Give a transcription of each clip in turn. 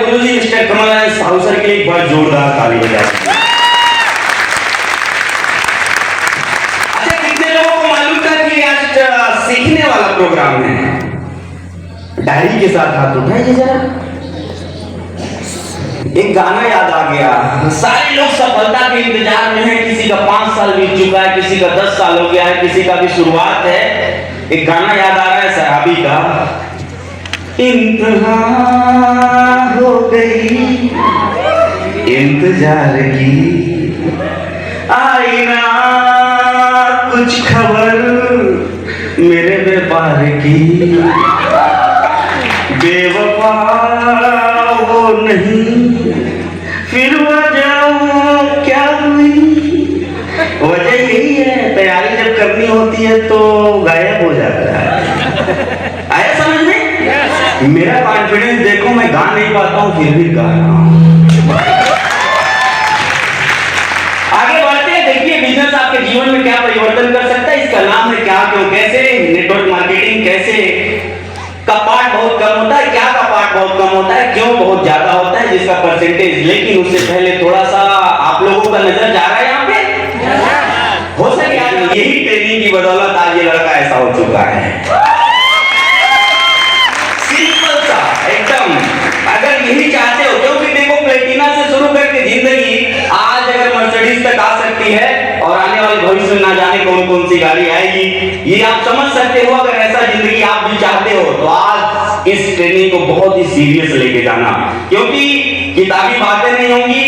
गुरुजी mister कमल Sahu sir के लिए एक बार जोरदार ताली बजा दीजिए। अच्छा, कितने लोगों को मालूम था कि आज सीखने वाला प्रोग्राम है? डायरी के साथ हाथ उठाइए जरा। एक गाना याद आ गया। सारे लोग सफलता के इंतजार में हैं। किसी का 5 साल बीत चुका है, किसी का 10 साल हो गया है, किसी का भी शुरुआत है। एक गाना याद आ रहा है सराबी का, इंतहा हो गई इंतजार की, आई ना कुछ खबर मेरे व्यापार की, बेवफा वो नहीं फिर वजह क्या हुई? वजह यही है, तैयारी जब करनी होती है तो गायब हो जाता है। आया समझ में? मेरा कॉन्फिडेंस देखो, मैं गा नहीं पाता हूँ फिर भी गा रहा हूँ। आगे बढ़ते हैं। देखिए, बिजनेस आपके जीवन में क्या परिवर्तन कर सकता है, इसका नाम है क्या क्यों कैसे। नेटवर्क मार्केटिंग कैसे का पार्ट बहुत कम होता है, क्या का पार्ट बहुत कम होता है, क्यों बहुत ज्यादा होता है, जिसका परसेंटेज। लेकिन उससे पहले थोड़ा सा आप लोगों का नजर जा रहा है यहाँ पे। हो सके आज यही ट्रेनिंग की बदौलत आज ये लड़का ऐसा हो चुका है। सिंपल सा एकदम। अगर यही चाहते हो, क्योंकि देखो प्लेटिना से शुरू करके जिंदगी आज अगर मर्सिडीज तक आ सकती है और आने वाले भविष्य में ना जाने कौन कौन सी गाड़ी आएगी, ये आप समझ सकते हो। अगर ऐसा जिंदगी आप भी चाहते हो तो आज इस ट्रेनिंग को बहुत ही सीरियस लेके जाना, क्योंकि किताबी बातें नहीं होंगी,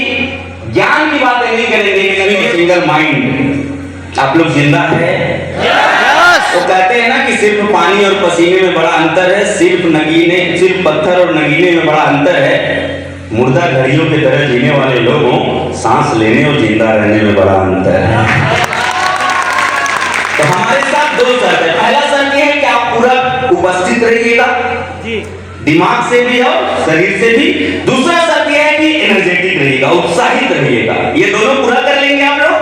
ज्ञान की बातें नहीं करेंगे। सिंगल माइंड आप लोग जिंदा है। तो कहते हैं ना कि सिर्फ पानी और पसीने में बड़ा अंतर है, सिर्फ पत्थर और नगीने में बड़ा अंतर है। मुर्दा घड़ियों की तरह जीने वाले लोगों, सांस लेने और जिंदा रहने में बड़ा अंतर है। तो हमारे साथ 2 शर्त है। पहला शर्त यह है कि आप पूरा उपस्थित रहिएगा, दिमाग से भी और शरीर से भी। दूसरा शर्त यह है कि एनर्जेटिक रहिएगा, उत्साहित रहिएगा। ये दोनों पूरा कर लेंगे आप लोग?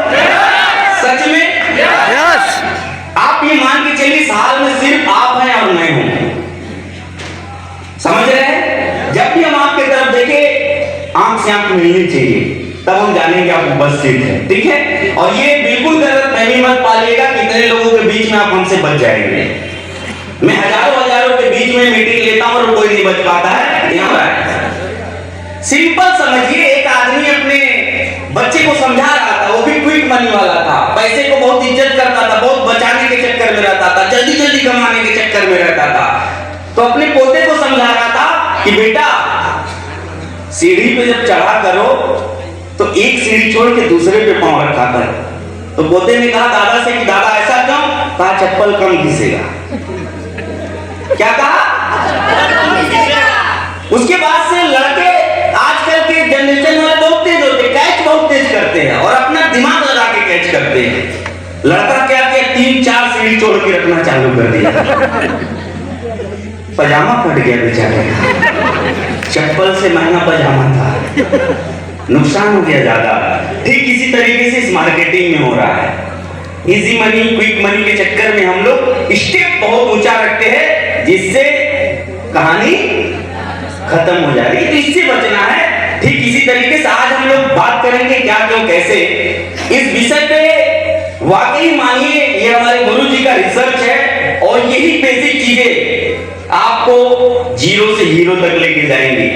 सच में? आप ये मान के चलिए, इस हाल में सिर्फ आप हैं और मैं हूं। समझ रहे हैं? जब भी हम आपकी तरफ देखें, आंख से आंख मिलनी चाहिए, तब हम जानेंगे आप उपस्थित हैं। ठीक है? और ये बिल्कुल गलतफहमी मत पालिएगा कि इतने लोगों के बीच में आप हमसे बच जाएंगे। मैं हजारों के बीच में मीटिंग लेता हूं और कोई नहीं बच पाता है। यहाँ सिंपल समझिए, एक आदमी अपने बच्चे को समझा रहा था, वो भी क्विक मनी वाला था, पैसे को बहुत इज्जत करता था, बहुत बचाने के चक्कर में रहता था, जल्दी जल्दी कमाने के चक्कर में रहता था। तो अपने पोते को समझा रहा था कि बेटा, सीढ़ी पे जब चढ़ा करो तो एक सीढ़ी छोड़ के दूसरे पे पांव रखा कर। तो पोते ने कहा दादा से कि दादा ऐसा क्यों? कहा चप्पल कम घिसेगा। क्या कहा? उसके बाद से लड़के आजकल के जनरेशन वाले बहुत तेज होते, कैच बहुत तेज करते हैं और अपना दिमाग लगा के कैच करते हैं। लड़का क्या किया, 3-4 सीढ़ी छोड़ के रखना चालू कर दिया। पजामा फट गया बेचारे का, चप्पल से महंगा पजामा था, नुकसान हो गया ज्यादा। ठीक इसी तरीके से इस मार्केटिंग में हो रहा है। इजी मनी, क्विक मनी के चक्कर में हम लोग स्टेप बहुत ऊंचा रखते हैं, जिससे कहानी खत्म हो जा रही है। तो इससे बचना है। ठीक इसी तरीके से आज हम लोग बात करेंगे क्या क्यों कैसे। इस विषय पे वाकई मानिए ये हमारे गुरु जी का रिसर्च है और यही बेसिक चीजें आपको जीरो से हीरो तक लेके जाएंगे।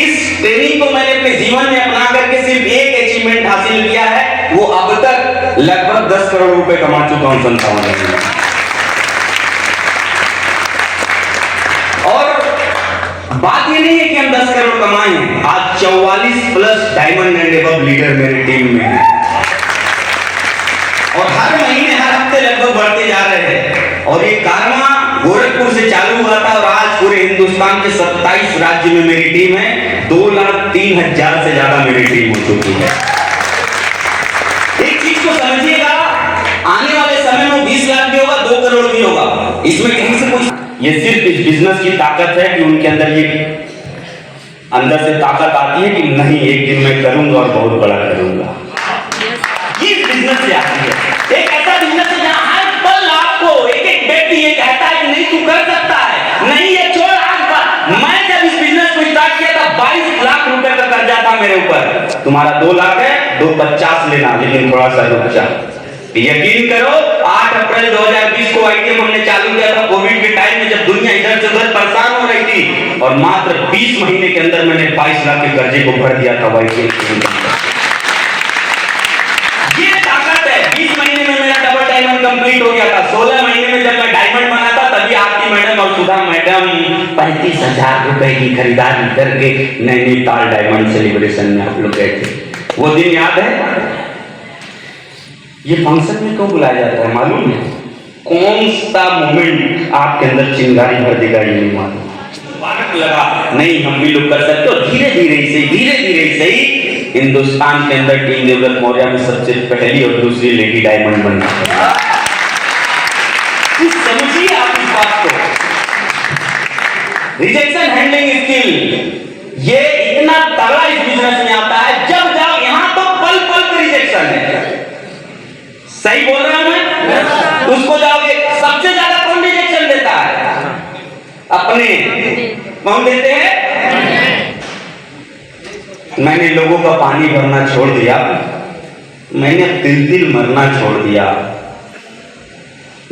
इस ट्रेनिंग को मैंने अपने जीवन में अपना करके सिर्फ एक अचीवमेंट हासिल किया है, वो अब तक लगभग 10 करोड़ रुपए कमा चुका हूं 57 में। और बात ये नहीं है कि हम 10 करोड़ कमाए हैं, आज 44+ डायमंड एंड एबव लीडर मेरी टीम में है और हर महीने हर हफ्ते लगभग बढ़ते जा रहे हैं। और ये कारवां गोरखपुर से चालू हुआ था और आज पूरे हिंदुस्तान के 27 राज्य में मेरी टीम है। 2,03,000 से ज्यादा मेरी टीम हो चुकी है। एक चीज को समझिएगा, आने वाले समय में 20 लाख भी होगा, 2 करोड़ भी होगा, इसमें कहीं से कुछ, ये सिर्फ इस बिजनेस की ताकत है कि उनके अंदर ये अंदर से ताकत आती है कि नहीं एक दिन मैं करूंगा और बहुत बड़ा करूंगा। ये बिजनेस से आती है। एक ऐसा बिजनेस है जहां हर पल आपको एक व्यक्ति ये कहता है कि नहीं तू कर सकता है, नहीं ये छोड़ आज बात। मैं जब इस बिजनेस को स्टार्ट किया था 22 लाख रुपए का कर्जा था मेरे ऊपर। तुम्हारा 2 लाख है, 250 लेना, लेकिन थोड़ा सा रुक जा। यकीन करो 8 अप्रैल 2020 को आईटीएम हमने चालू किया था कोविड के टाइम में, जब दुनिया इधर से उधर परेशान हो रही थी, और मात्र 20 महीने के अंदर मैंने 22 लाख के कर्जे को भर दिया था आईटीएम के अंदर। ये ताकत है। 20 महीने में मेरा डबल डायमंड कंप्लीट हो गया था। 16 महीने में जब मैं डायमंड बना था, तभी आरती मैडम और सुधा मैडम 35,000 रुपए की खरीदारी करके नैनीताल डायमंड सेलिब्रेशन में आप लोग गए थे। वो दिन याद है? ये फंक्शन में क्यों बुलाया जाता है मालूम है? कौन सा मोमेंट आपके अंदर चिंगारी भर देगा ये नहीं मालूम। वारक लगा नहीं, हम भी लोग कर सकते हो। धीरे धीरे से ही हिंदुस्तान के अंदर टीम देवदत्त मौर्य में सबसे पहली और दूसरी लेडी डायमंड बनी। समझिए आप इस बात को। रिजेक्शन हैंडलिंग स्किल ये इतना तगड़ा इस बिजनेस में आता है। जब जाओ यहां तो पल पल पर रिजेक्शन है। सही बोल रहा हूं मैं? उसको जाओगे, सबसे ज्यादा कौन रिजेक्शन देता है? अपने। कौन देते हैं? मैंने लोगों का पानी भरना छोड़ दिया, मैंने तिल मरना छोड़ दिया।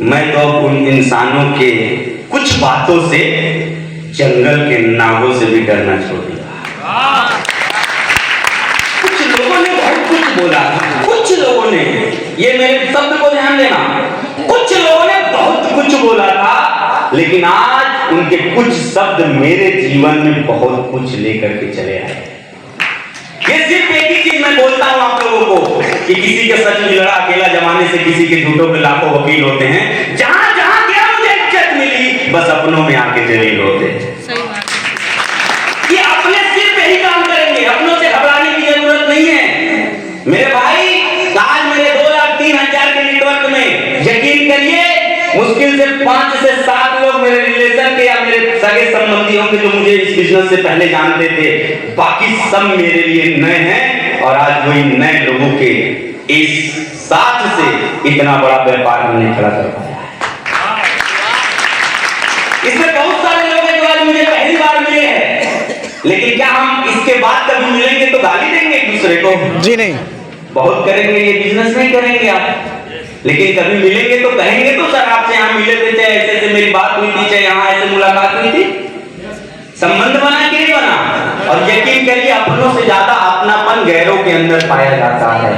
मैं तो उन इंसानों के कुछ बातों से, जंगल के नागों से भी डरना छोड़ दिया। कुछ लोगों ने बहुत कुछ बोला, कुछ लोगों ने, ये मेरे शब्द को ध्यान देना, कुछ लोगों ने बहुत कुछ बोला था, लेकिन आज उनके कुछ शब्द मेरे जीवन में बहुत कुछ लेकर के चले आए। ये सिर्फ एक ही चीज मैं बोलता हूं आप लोगों को कि किसी के सच में लड़ा अकेला जमाने से, किसी के झूठों के लाखों वकील होते हैं। जहां जहां गया मुझे इज्जत मिली, बस अपनों में आके जलील होते हैं। ये अपने सिर्फ यही काम करेंगे, अपनों से घबराने की जरूरत नहीं है मेरे भाई। आज मेरे 2,03,000 के नेटवर्क में यकीन करिए मुश्किल से 5 से 7 लोग मेरे रिलेशन के या मेरे सगे संबंधी होंगे जो मुझे इस बिजनेस से पहले जानते थे। बाकी सब मेरे लिए नए हैं, और आज वही नए लोगों के इस साथ से इतना बड़ा व्यापार हमने खड़ा कर पाया है। इसमें बहुत सारे लोग हैं जो आज मुझे पहली बार मिले हैं, लेकिन क्या हम इसके बाद कभी मिलेंगे तो गाली देंगे एक दूसरे को? जी नहीं। बहुत करेंगे, ये बिजनेस नहीं करेंगे आप, लेकिन कभी मिलेंगे तो कहेंगे तो सर आपसे यहाँ मिले थे, चाहे ऐसे ऐसे मेरी बात हुई थी, चाहे यहाँ ऐसे मुलाकात हुई थी। संबंध बना कि नहीं बना? और यकीन करिए अपनों से ज्यादा अपनापन गैरों के अंदर पाया जाता है।